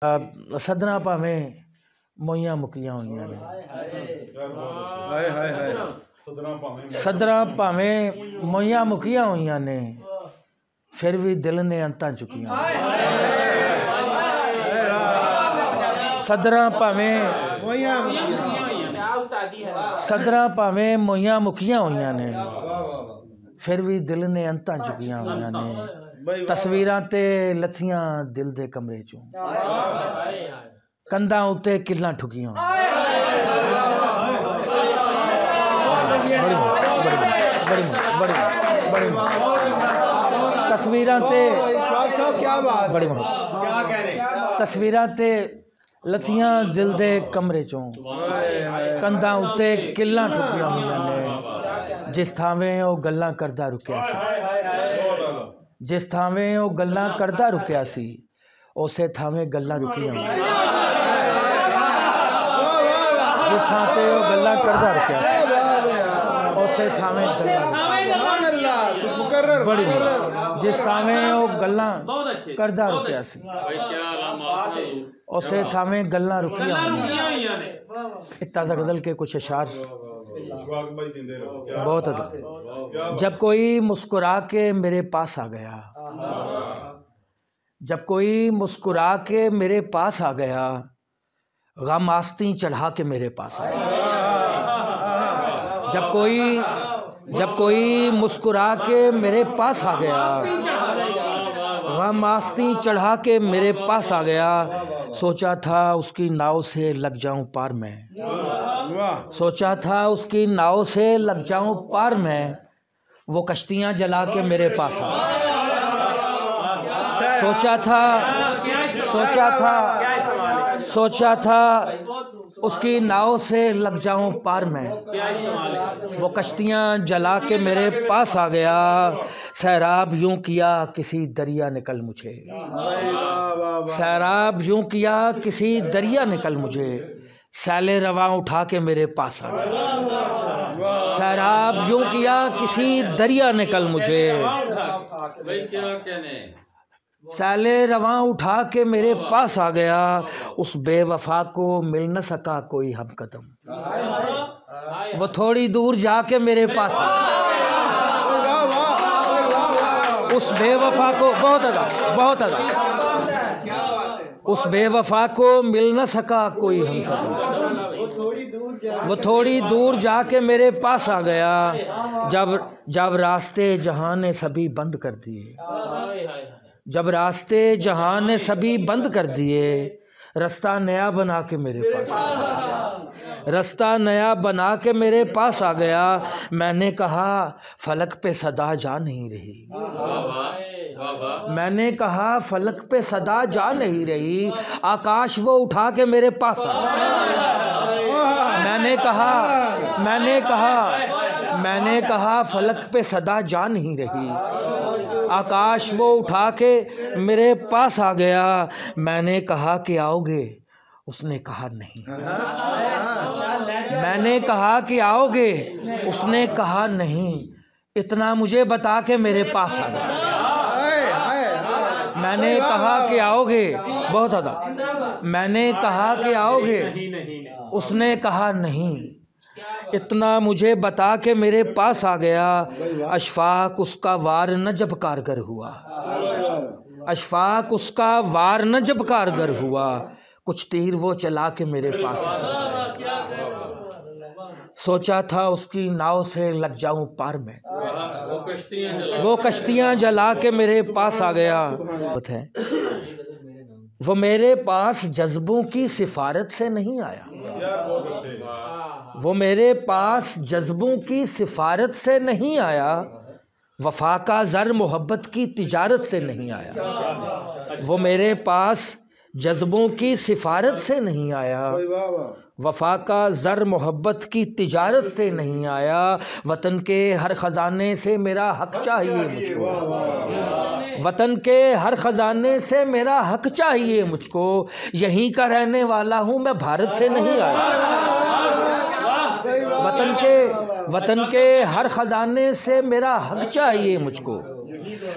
सदना भावें मोइयां मुक्कियां होइयां ने, सदना भावें मोइयां मुक्कियां होइयां ने, फिर भी दिल ने अंतां चुकियां। सदना भावें मोइयां मुक्कियां होइयां ने, फिर भी दिल ने अंतां चुकियां होइयां ने। तस्वीरां ते लथियां दिल दे कमरे चों, कंधां उत्ते किल्लां ठुकियां। तस्वीरां ते तस्वीरां ते लथियां दिल दे कमरे चों, कंधां उत्ते किल्लां ठुकियां होइयां ने। जिस थावें ओ गल्लां करदा रुकिया सी, जिस थावें ओ गल्लां करदा रुकिया सी, उसे थावें गल्लां रुकियां। जिस थां ते ओ गल्लां करदा रुकिया सी, उसे थावें बड़ी जिस थावें ओ गल्लां करदा रुकिया सी, उसे थावें गल्लां रुकियां। ताज़ा गज़ल के कुछ अशार बहुत अदा। जब कोई मुस्कुरा के मेरे पास आ गया, जब कोई मुस्कुरा के मेरे पास आ गया, गम आस्तीं चढ़ा के मेरे पास आ गया। जब कोई मुस्कुरा के मेरे पास आ गया, गम आस्तीं चढ़ा के मेरे पास आ गया। सोचा था उसकी नाव से लग जाऊं पार में, सोचा था उसकी नाव से लग जाऊं पार में, वो कश्तियां जला के मेरे पास आ गया। सोचा था उसकी नाव से लग जाऊं पार में, वो कश्तियां जला के मेरे पास आ गया। सैराब यूं किया किसी दरिया निकल मुझे, सैराब यूं किया किसी दरिया निकल मुझे, सैले रवां उठा के मेरे पास आ गया। सैराब यूं किया किसी दरिया निकल मुझे, सैले रवां उठा के मेरे पास आ गया। उस बेवफा को मिल न सका कोई हम कदम, वो थोड़ी दूर जाके मेरे पास आ गया। उस बेवफा को बहुत अदा, उस बेवफा को मिल न सका कोई हम कदम, वो थोड़ी दूर जाके मेरे पास आ गया। जब रास्ते जहां ने सभी बंद कर दिए, जब रास्ते जहां ने सभी बंद कर दिए, रास्ता नया बना के मेरे पास आ गया। रास्ता नया बना के मेरे पास आ गया। मैंने कहा फलक पे सदा जा नहीं रही, मैंने कहा फलक पे सदा जा नहीं रही, आकाश वो उठा के मेरे पास आ गया। मैंने कहा फलक पे सदा जा नहीं रही, आकाश वो उठा के मेरे पास आ गया। मैंने कहा कि आओगे, उसने कहा नहीं। मैंने कहा कि आओगे, उसने कहा नहीं। इतना मुझे बता के मेरे पास आ गया। मैंने कहा कि आओगे, बहुत अदा। मैंने कहा कि आओगे, उसने कहा नहीं। इतना मुझे बता के मेरे पास आ गया। अशफाक उसका वार न जब कारगर हुआ, अशफाक उसका वार न जब कारगर हुआ, कुछ तीर वो चला के मेरे पास आ गया। सोचा था उसकी नाव से लग जाऊं पार में, वो कश्तियां जला के मेरे पास आ गया। वो मेरे पास जज्बों की सिफारत से नहीं आया, वो मेरे पास जज्बों की सिफारत से नहीं आया, वफा का ज़र मोहब्बत की तिजारत से नहीं आया। वो मेरे पास जज्बों की सिफारत से नहीं आया, वफा का ज़र मोहब्बत की तिजारत से नहीं आया। वतन के हर ख़जाने से मेरा हक चाहिए मुझको, वतन के हर ख़जाने से मेरा हक चाहिए मुझको। यहीं का रहने वाला हूँ मैं, भारत से नहीं आया। वतन के हर ख़जाने से मेरा हक चाहिए मुझको,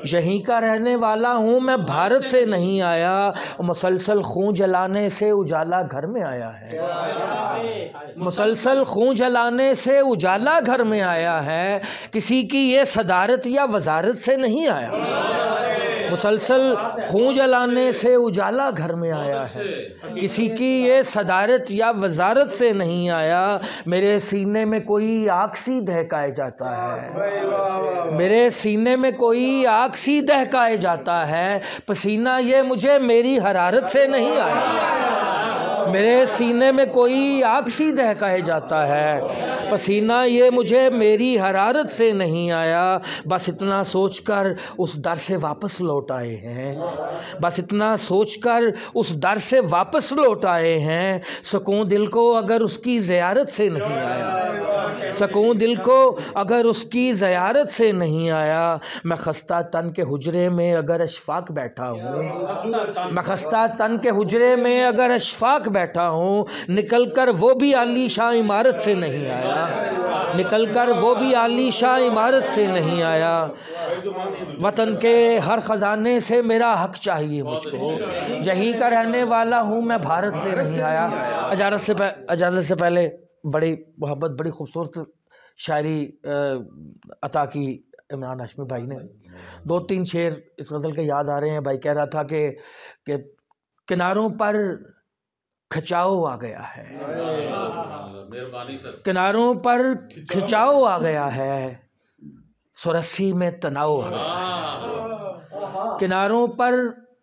यहीं का रहने वाला हूँ मैं, भारत से नहीं आया। मुसलसल खून जलाने से उजाला घर में आया है, मुसलसल खून जलाने से उजाला घर में आया है, किसी की ये सदारत या वजारत से नहीं आया। मुसलसल खून जलाने से उजाला घर में आया है, किसी की ये सदारत या वजारत से नहीं आया। मेरे सीने में कोई आग सी दहकाए जाता है, मेरे सीने में कोई आग सी दहकाए जाता है, पसीना ये मुझे मेरी हरारत से नहीं आया। मेरे सीने में कोई आग सी दहकाए जाता है, पसीना ये मुझे मेरी हरारत से नहीं आया। बस इतना सोचकर उस दर से वापस लौट आए हैं, बस इतना सोचकर उस दर से वापस लौट आए हैं। सुकून दिल को अगर उसकी ज़ियारत से नहीं आया, सुकून दिल को अगर उसकी ज़ियारत से नहीं आया। मैं खस्ता तन के हुजरे में अगर अशफाक बैठा हूँ, मैं खस्ता तन के हुजरे में अगर अशफाक बैठा हूँ, निकल कर वो भी आलीशान इमारत से नहीं आया, निकल कर वो भी आलीशान इमारत से नहीं आया। वतन के हर ख़जाने से मेरा हक चाहिए मुझको, यहीं का रहने वाला हूँ मैं, भारत से नहीं आया। इजाज़त से पहले बड़ी मोहब्बत, बड़ी खूबसूरत शायरी अता की इमरान हाशमी भाई ने। 2-3 शेर इस गज़ल के याद आ रहे हैं। भाई कह रहा था कि किनारों पर खिंचाव आ गया है, किनारों पर खिंचाव आ गया है, सुरस्सी में तनाव आ गया है, किनारों पर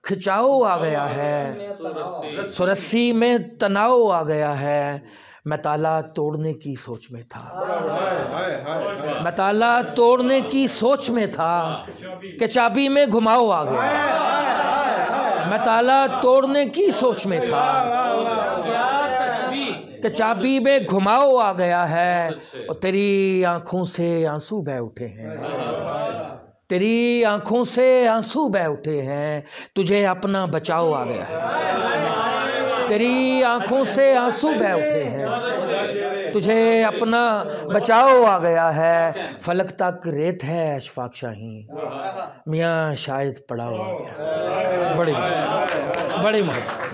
खिंचाव आ गया है, सुरस्सी में तनाव आ गया है। मैं ताला तोड़ने की सोच में था, मैं ताला तोड़ने की सोच में था कि चाबी में घुमाव आ गया। मैं ताला तोड़ने की सोच में था कि चाबी में घुमाव आ गया है। और तेरी आंखों से आंसू बह उठे हैं, तेरी आंखों से आंसू बह उठे हैं, तुझे अपना बचाव आ गया है। तेरी आंखों से आंसू बह उठे हैं, तुझे अपना बचाव आ गया है। फलक तक रेत है अशफाक शाही, मियाँ शायद पड़ाव आ गया। बड़ी मोहब्बत।